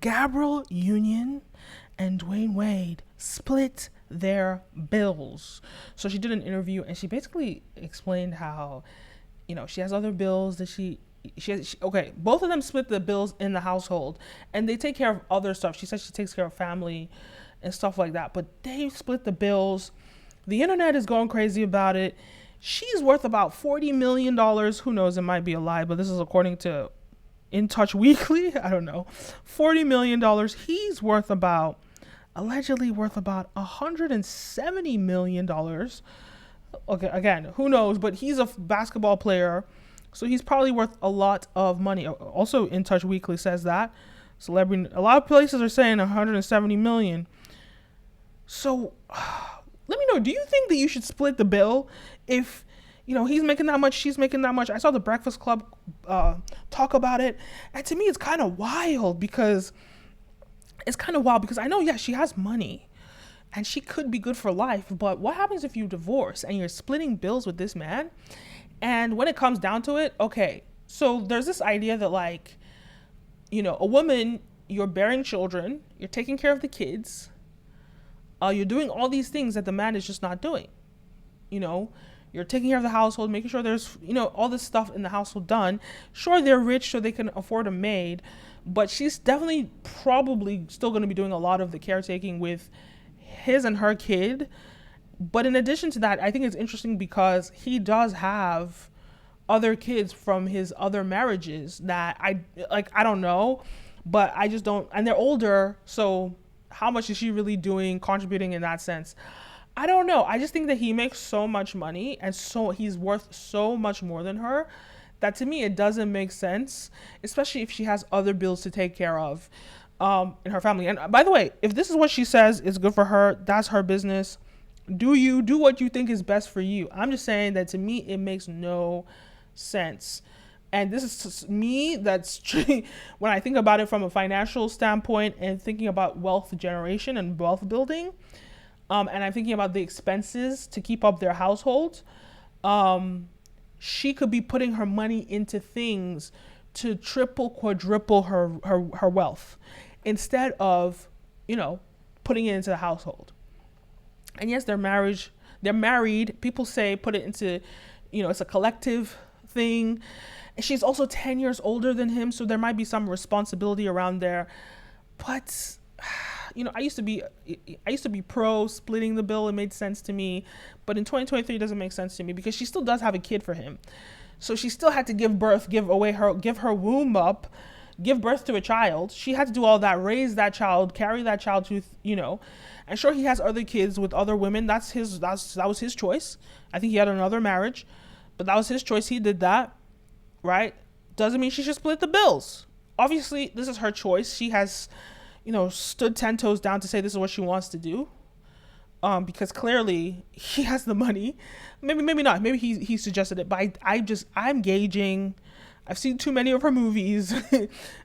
Gabriel Union and Dwayne Wade split their bills. So she did an interview and she basically explained how, she has other bills that okay, both of them split the bills in the household and they take care of other stuff. She says she takes care of family and stuff like that, but they split the bills. The internet is going crazy about it. She's worth about $40 million. Who knows? It might be a lie, but this is according to In Touch Weekly. I don't know. $40 million. He's allegedly worth about $170 million. Okay, again, who knows? But he's a basketball player, so he's probably worth a lot of money. Also, In Touch Weekly says that. Celebrity, a lot of places are saying 170 million. So, let me know, do you think that you should split the bill if, he's making that much, she's making that much? I saw the Breakfast Club talk about it, and to me it's kind of wild because I know, yeah, she has money and she could be good for life, but what happens if you divorce and you're splitting bills with this man? And when it comes down to it, okay, so there's this idea that a woman, you're bearing children, you're taking care of the kids, you're doing all these things that the man is just not doing. You're taking care of the household, making sure there's, all this stuff in the household done. Sure, they're rich, so they can afford a maid, but she's definitely probably still going to be doing a lot of the caretaking with his and her kid. But in addition to that, I think it's interesting because he does have other kids from his other marriages that I don't know, but I just don't, and they're older, so how much is she really contributing in that sense? I don't know. I just think that he makes so much money and so he's worth so much more than her that to me it doesn't make sense, especially if she has other bills to take care of in her family. And by the way, if this is what she says is good for her, that's her business. Do what you think is best for you. I'm just saying that to me it makes no sense. And this is me, that's when I think about it from a financial standpoint and thinking about wealth generation and wealth building, and I'm thinking about the expenses to keep up their household, she could be putting her money into things to triple, quadruple her wealth instead of, putting it into the household. And yes, they're married. People say put it into, it's a collective thing. And she's also 10 years older than him, so there might be some responsibility around there. But, I used to be pro splitting the bill. It made sense to me. But in 2023, it doesn't make sense to me because she still does have a kid for him. So she still had to give her womb up, give birth to a child. She had to do all that, raise that child, carry that child to, and sure, he has other kids with other women. That was his choice. I think he had another marriage, but that was his choice. He did that. Right? Doesn't mean she should split the bills. Obviously, this is her choice. She has, stood 10 toes down to say this is what she wants to do. Because clearly he has the money. Maybe not. Maybe he suggested it. But I'm gauging. I've seen too many of her movies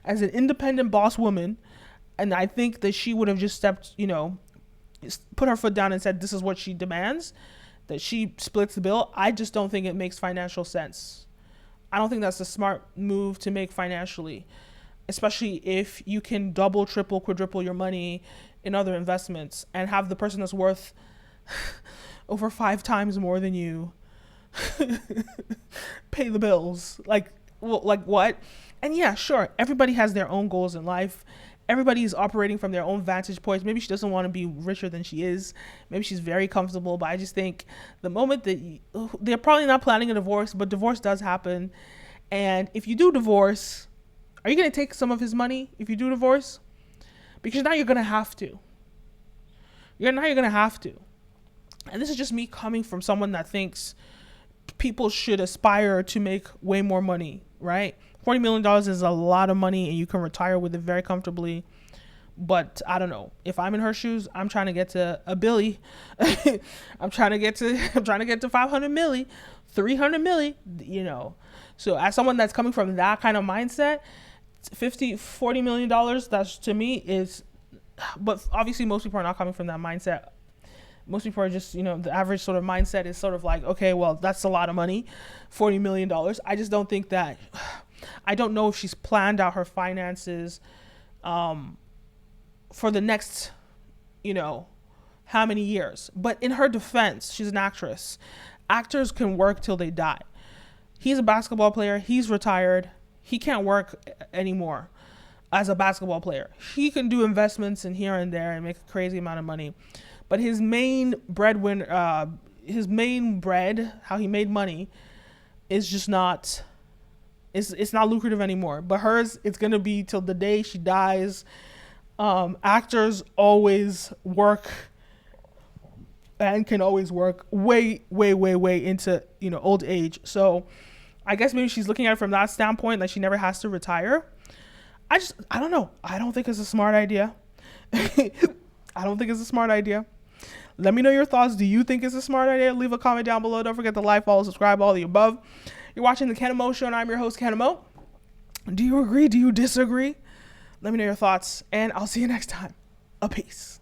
as an independent boss woman. And I think that she would have just stepped, put her foot down and said this is what she demands. That she splits the bill. I just don't think it makes financial sense. I don't think that's a smart move to make financially, especially if you can double, triple, quadruple your money in other investments and have the person that's worth over 5 times more than you pay the bills. Like what? And yeah, sure, everybody has their own goals in life. Everybody's operating from their own vantage points. Maybe she doesn't want to be richer than she is. Maybe she's very comfortable. But I just think the moment that they're probably not planning a divorce, but divorce does happen. And if you do divorce, are you going to take some of his money if you do divorce? Because now you're going to have to. You're going to have to. And this is just me coming from someone that thinks people should aspire to make way more money, right? $40 million is a lot of money and you can retire with it very comfortably. But I don't know. If I'm in her shoes, I'm trying to get to a billy. I'm trying to get to 500 milli, 300 milli, So as someone that's coming from that kind of mindset, $40 million, that's to me is, but obviously most people are not coming from that mindset. Most people are just, the average sort of mindset is sort of like, okay, well, that's a lot of money, $40 million. I just don't think that, I don't know if she's planned out her finances for the next, how many years. But in her defense, she's an actress. Actors can work till they die. He's a basketball player. He's retired. He can't work anymore as a basketball player. He can do investments in here and there and make a crazy amount of money. But his main bread, how he made money, is just not, it's not lucrative anymore. But hers, it's going to be till the day she dies. Actors always work and can always work way into, old age. So I guess maybe she's looking at it from that standpoint, like she never has to retire. I don't know. I don't think it's a smart idea. I don't think it's a smart idea. Let me know your thoughts. Do you think it's a smart idea? Leave a comment down below. Don't forget to like, follow, subscribe, all the above. You're watching the Kenim O Show, and I'm your host, Kenim O. Do you agree? Do you disagree? Let me know your thoughts, and I'll see you next time. A peace.